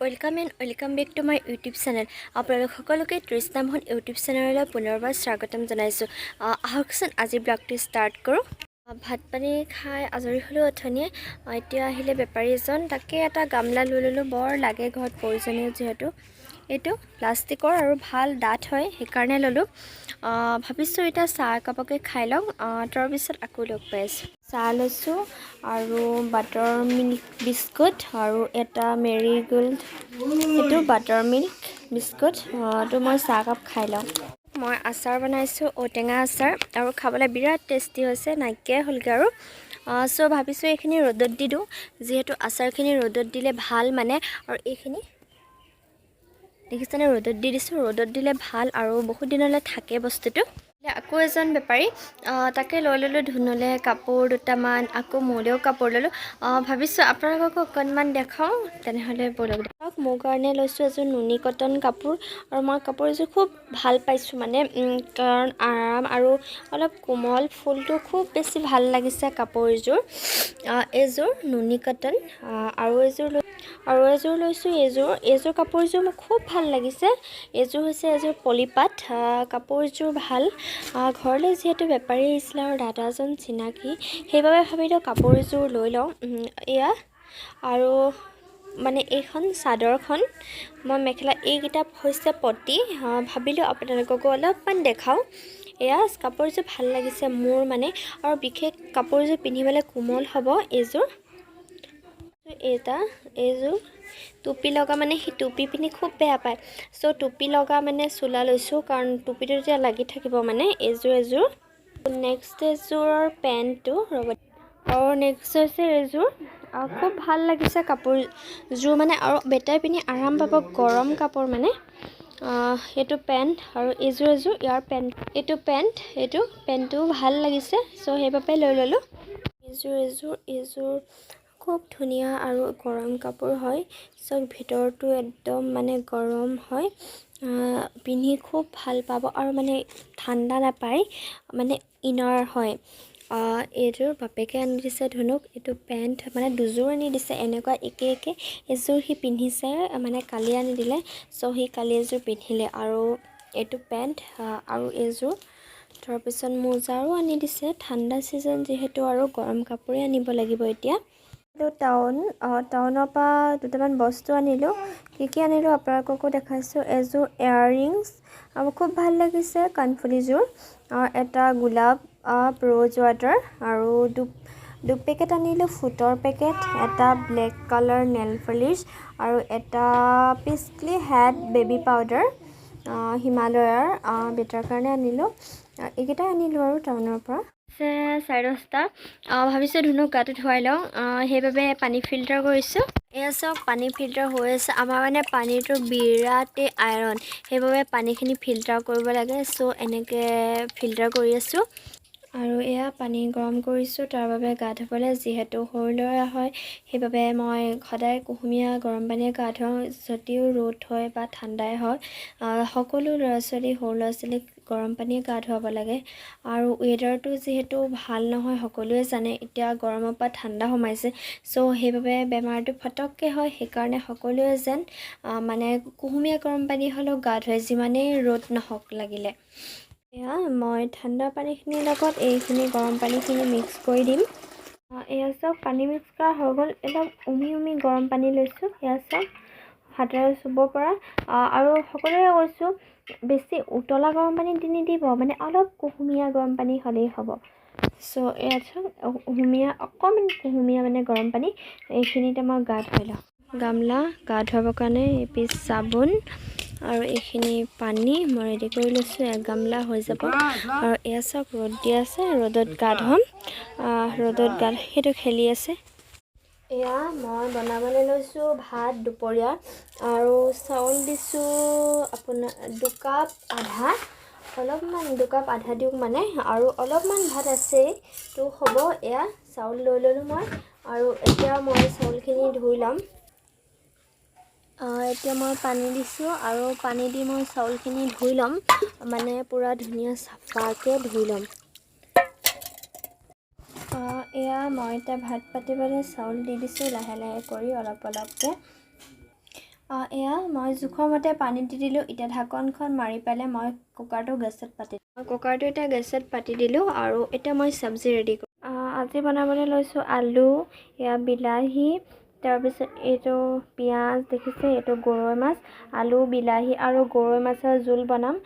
Welcome back to my YouTube channel. আপোনালোক সকলোকে তৃষ্ণা Mohan YouTube চেনেললৈ পুনৰবাৰ স্বাগতম জনাইছোঁ। আহকচোন আজি ব্লগটো ষ্টাৰ্ট কৰোঁ। ভাত পানী খাই আজৰি হ'লোঁ অথনিয়ে। এতিয়া আহিলে বেপাৰী এজন, তাকে এটা গামলা লৈ ল'লোঁ। বৰ লাগে ঘৰত প্ৰয়োজনীয় যিহেতু। এইটো প্লাষ্টিকৰ আৰু ভাল ডাঠ হয়, সেইকাৰণে ল'লোঁ। ভাবিছোঁ এতিয়া চাহ একাপকে খাই লওঁ, তাৰপিছত আকৌ লগ পাই আছোঁ। চাহ লৈছোঁ আৰু বাটাৰ মিল্ক বিস্কুট আৰু এটা মেৰি গোল্ড, এইটো বাটাৰ মিল্ক বিস্কুট। তো মই চাহকাপ খাই লওঁ। মই আচাৰ বনাইছোঁ, ঔটেঙা আচাৰ, আৰু খাবলৈ বিৰাট টেষ্টি হৈছে, নাইকিয়াই হ'লগৈ আৰু। চ' ভাবিছোঁ এইখিনি ৰ'দত দি দিওঁ, যিহেতু আচাৰখিনি ৰ'দত দিলে ভাল মানে। আৰু এইখিনি দেখিছেনে, ৰ'দত দি দিছোঁ। ৰ'দত দিলে ভাল আৰু বহুত দিনলৈ থাকে বস্তুটো। আকৌ এজন বেপাৰী, তাকে লৈ ল'লোঁ ধুনুলে কাপোৰ দুটামান, আকৌ মোলৈও কাপোৰ ল'লোঁ। ভাবিছোঁ আপোনালোককো অকণমান দেখাওঁ, তেনেহ'লে ব'লক। মোৰ কাৰণে লৈছোঁ এযোৰ নুনি কটন কাপোৰ, আৰু মই কাপোৰ এযোৰ খুব ভাল পাইছোঁ মানে, কাৰণ আৰাম আৰু অলপ কোমল, ফুলটো খুব বেছি ভাল লাগিছে কাপোৰযোৰ। এইযোৰ নুনি কটন, আৰু এযোৰ লৈছোঁ এইযোৰ কাপোৰযোৰ মোৰ খুব ভাল লাগিছে। এইযোৰ হৈছে এযোৰ পলিপাট, কাপোৰযোৰ ভাল। ঘৰলৈ যিহেতু বেপাৰী আহিছিলে আৰু দাদাজন চিনাকি, সেইবাবে ভাবিলোঁ কাপোৰযোৰ লৈ লওঁ। এয়া, আৰু মানে এইখন চাদৰখন, মই মেখেলা, এইকেইটা হৈছে পতি। ভাবিলোঁ আপোনালোককো অলপমান দেখাওঁ। এয়া কাপোৰযোৰ ভাল লাগিছে মোৰ মানে, আৰু বিশেষ কাপোৰযোৰ পিন্ধিবলৈ কোমল হ'ব এইযোৰ। এইযোৰ টুপি লগা, মানে সি টুপি পিন্ধি খুব বেয়া পায়। চ' টুপি লগা মানে চোলা লৈছোঁ, কাৰণ টুপিটো তেতিয়া লাগি থাকিব মানে। এযোৰ নেক্সট এযোৰৰ পেণ্টটো আৰু নেক্সট হৈছে এইযোৰ। খুব ভাল লাগিছে কাপোৰযোৰ মানে, আৰু বেটাই পিন্ধি আৰাম পাব, গৰম কাপোৰ মানে। এইটো পেণ্ট, আৰু এইযোৰ ইয়াৰ পেণ্ট, এইটো পেণ্টটোও ভাল লাগিছে, চ' সেইবাবে লৈ ল'লোঁ। এইযোৰ খুব ধুনীয়া আৰু গৰম কাপোৰ হয়। চ' ভিতৰটো একদম মানে গৰম হয়, পিন্ধি খুব ভাল পাব, আৰু মানে ঠাণ্ডা নাপায়, মানে ইনাৰ হয়। এইযোৰ বাপেকে আনি দিছে ধুনুক। এইটো পেণ্ট মানে দুযোৰ আনি দিছে, এনেকুৱা একে এযোৰ সি পিন্ধিছে, মানে কালি আনি দিলে। চ' সি কালি এযোৰ পিন্ধিলে, আৰু এইটো পেণ্ট আৰু এইযোৰ। তাৰপিছত মোজাও আনি দিছে, ঠাণ্ডা ছিজন যিহেতু আৰু গৰম কাপোৰেই আনিব লাগিব এতিয়া। টাউনৰ পৰা দুটামান বস্তু আনিলোঁ। কি আনিলোঁ আপোনালোককো দেখাইছোঁ। এযোৰ ইয়াৰৰিংছ, আৰু খুব ভাল লাগিছে কাণফুলিযোৰ। এটা গোলাপ, ৰ'জ ৱাটাৰ, আৰু দুপ পেকেট আনিলোঁ, ফুটৰ পেকেট, এটা ব্লেক কালাৰ নেল পলিছ, আৰু এটা পিছলি হেড বেবী পাউডাৰ, হিমালয়াৰ বেটাৰ কাৰণে আনিলোঁ। এইকেইটাই আনিলোঁ আৰু টাউনৰ পৰা। 10:30। ভাবিছোঁ ধুনুক গাটো ধুৱাই লওঁ, সেইবাবে পানী ফিল্টাৰ কৰিছোঁ। এয়া চাওক, পানী ফিল্টাৰ হৈ আছে। আমাৰ মানে পানীটো বিৰাটেই আইৰণ, সেইবাবে পানীখিনি ফিল্টাৰ কৰিব লাগে। চ' এনেকৈ ফিল্টাৰ কৰি আছোঁ। আৰু এয়া পানী গৰম কৰিছোঁ তাৰ বাবে গা ধুবলৈ, যিহেতু সৰু ল'ৰা হয়, সেইবাবে মই সদায় কুহুমীয়া গৰম পানীয়ে গা ধুৱাওঁ। যদিও ৰ'দ হয় বা ঠাণ্ডাই হয়, সকলো সৰু ল'ৰা ছোৱালীক গৰম পানীয়ে গা ধুৱাব লাগে। আৰু ৱেডাৰটো যিহেতু ভাল নহয়, সকলোৱে জানে, এতিয়া গৰমৰ পৰা ঠাণ্ডা সোমাইছে। চ' সেইবাবে বেমাৰটো ফটককৈ হয়, সেইকাৰণে সকলোৱে যেন মানে কুহুমীয়া গৰম পানী হ'লেও গা ধুৱায়, যিমানেই ৰ'দ নহওক লাগিলে। এয়া মই ঠাণ্ডা পানীখিনিৰ লগত এইখিনি গৰম পানীখিনি মিক্স কৰি দিম। এয়া চাওক, পানী মিক্স কৰা হৈ গ'ল। একদম উমি গৰম পানী লৈছোঁ। এয়া চাওক, হাতেৰে চুব পৰা। আৰু সকলোৱে কৈছোঁ, বেছি উতলা গৰম পানী দি নিদিব, মানে অলপ কুহুমীয়া গৰম পানী হ'লেই হ'ব। চ' এয়া চাওক, অকণমান কুহুমীয়া মানে গৰম পানী, এইখিনিতে মই গা ধুৱাই লওঁ। গামলা গা ধুৱাবৰ কাৰণে এপিচ চাবোন, আৰু এইখিনি পানী মই ৰেডি কৰি লৈছোঁ। এক গামলা হৈ যাব। আৰু এয়া চাওক, ৰ'দ দি আছে, ৰ'দত গা ধুৱাম। সেইটো খেলি আছে। এয়া মই বনাবলৈ লৈছোঁ ভাত দুপৰীয়া, আৰু চাউল দিছোঁ আপোনাৰ 2 কাপ আধা, দুকাপ আধা দিওঁ মানে, আৰু অলপমান ভাত আছেই, তো হ'ব। এয়া চাউল লৈ ল'লোঁ মই, আৰু এতিয়া মই চাউলখিনি ধুই ল'ম। এতিয়া মই পানী দিছোঁ, আৰু পানী দি মই চাউলখিনি ধুই ল'ম, মানে পূৰা ধুনীয়া চাফাকৈ ধুই ল'ম। এয়া মই এতিয়া ভাত পাতিবলৈ চাউল দি দিছোঁ, লাহে কৰি অলপকৈ। এয়া মই জোখৰ মতে পানী দি দিলোঁ। এতিয়া ঢাকনখন মাৰি পেলাই মই কুকাৰটো গেছত পাতি এতিয়া গেছত পাতি দিলোঁ আৰু এতিয়া মই চব্জি ৰেডি কৰোঁ। আজি বনাবলৈ লৈছোঁ আলু, এয়া বিলাহী, তাৰপিছত এইটো পিঁয়াজ দেখিছে, এইটো গৰৈ মাছ, আলু, বিলাহী আৰু গৰৈ মাছৰ জোল বনাম।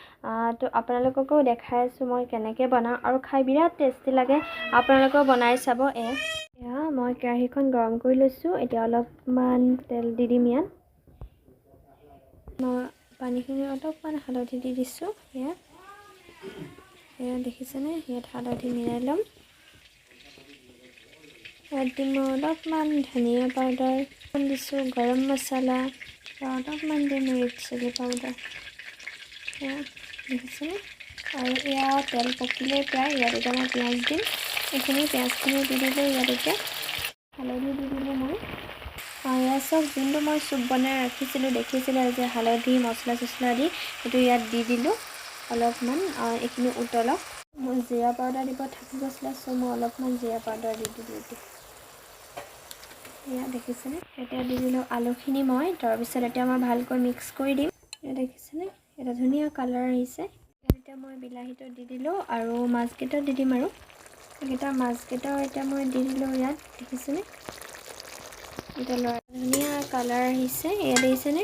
তো আপোনালোককো দেখাই আছোঁ মই কেনেকৈ বনাওঁ আৰু খাই বিৰাট টেষ্টি লাগে। আপোনালোকেও বনাই চাব। এয়া মই কেৰাহীখন গৰম কৰি লৈছোঁ। এতিয়া অলপমান তেল দি দিম ইয়াত। মই পানীখিনি অলপমান হালধি দি দিছোঁ। এয়া দেখিছেনে, ইয়াত হালধি মিলাই ল'ম। ইয়াত দিম মই অলপমান ধনিয়া পাউডাৰ, দিছোঁ গৰম মছলা, অলপমান দিম ৰেড চিলি পাউডাৰ। দেখিছেনে, আৰু এয়া তেল পকিলে প্ৰায়। ইয়াত এতিয়া মই পিঁয়াজ দিম। পিঁয়াজখিনি দি দিলোঁ। ইয়াত এতিয়া হালধি দি দিলোঁ মই। এয়া চব যোনটো মই চুপ বনাই ৰাখিছিলোঁ দেখিছিলোঁ যে হালধি মছলা চছলা দি, সেইটো ইয়াত দি দিলোঁ অলপমান। এইখিনি উতলক। মই জিৰা পাউডাৰ দিব থাকি গৈছিলে, চ' মই অলপমান জিৰা পাউডাৰ দি দিলোঁ এতিয়া। এয়া দেখিছেনে, এতিয়া দি দিলোঁ আলুখিনি মই। তাৰপিছত এতিয়া মই ভালকৈ মিক্স কৰি দিম। এয়া দেখিছেনে, এটা ধুনীয়া কালাৰ আহিছে। এতিয়া মই বিলাহীটো দি দিলোঁ আৰু মাছকেইটা দি দিম আৰু মাছকেইটাও এতিয়া মই দি দিলোঁ ইয়াত। দেখিছেনে, এতিয়া ধুনীয়া কালাৰ আহিছে। ইয়াত দেখিছেনে,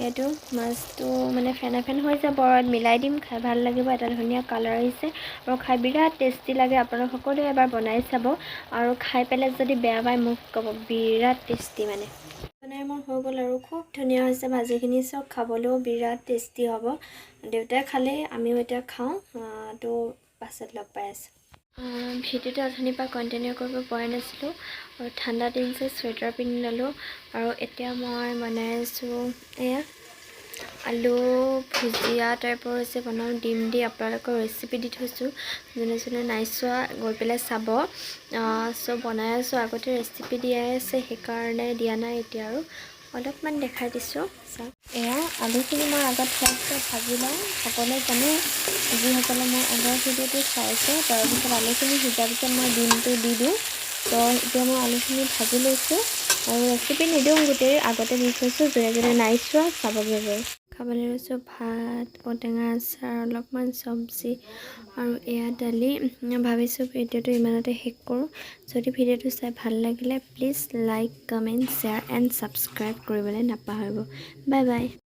এইটো মাছটো মানে ফেনা ফেন হৈ যাব আৰু মিলাই দিম, খাই ভাল লাগিব। এটা ধুনীয়া কালাৰ আহিছে আৰু খাই বিৰাট টেষ্টি লাগে। আপোনালোক সকলোৱে এবাৰ বনাই চাব আৰু খাই পেলাই যদি বেয়া পায় মোক ক'ব। বিৰাট টেষ্টি মানে বনাই মোৰ হৈ গ'ল আৰু খুব ধুনীয়া হৈছে ভাজিখিনি। চব খাবলৈও বিৰাট টেষ্টি হ'ব। দেউতাই খালে, আমিও এতিয়া খাওঁ। তো পাছত লগ পাই আছোঁ। ভিডিঅ'টো অথনিৰ পৰা কণ্টিনিউ কৰিব পৰা নাছিলোঁ আৰু ঠাণ্ডা দিন যে চুৱেটাৰ পিন্ধি ল'লোঁ। আৰু এতিয়া মই বনাই আছোঁ এয়া আলু ভুজিয়া টাইপৰ হৈছে বনাওঁ, ডিম দি। আপোনালোকৰ ৰেচিপি দি থৈছোঁ, যোনে যোনে নাই চোৱা গৈ পেলাই চাব। চ' বনাই আছোঁ, আগতে ৰেচিপি দিয়াই আছে, সেইকাৰণে দিয়া নাই এতিয়া আৰু অলপমান দেখাই দিছোঁ। এয়া আলুখিনি মই আগত ফাৰ্ষ্টত ভাজি লওঁ। সকলোৱে জানে, যিসকলে মই আগৰ ভিডিঅ'টো চাইছে। তাৰপিছত আলুখিনি সিজাৰ পিছত মই ডিমটো দি দিওঁ। তো এতিয়া মই আলুখিনি ভাজি লৈছোঁ আৰু ৰেচিপি নিদিওঁ, গোটেই আগতে দি থৈছোঁ। যোনে যোনে নাই চোৱা চাবগৈ গৈ। খাবলৈ লৈছোঁ ভাত, ঔটেঙা আচাৰ, অলপমান চব্জি আৰু এয়া দালি। ভাবিছোঁ ভিডিঅ'টো ইমানতে শেষ কৰোঁ। যদি ভিডিঅ'টো চাই ভাল লাগিলে please like, comment, share and subscribe কৰিবলৈ নাপাহৰিব। Bye bye.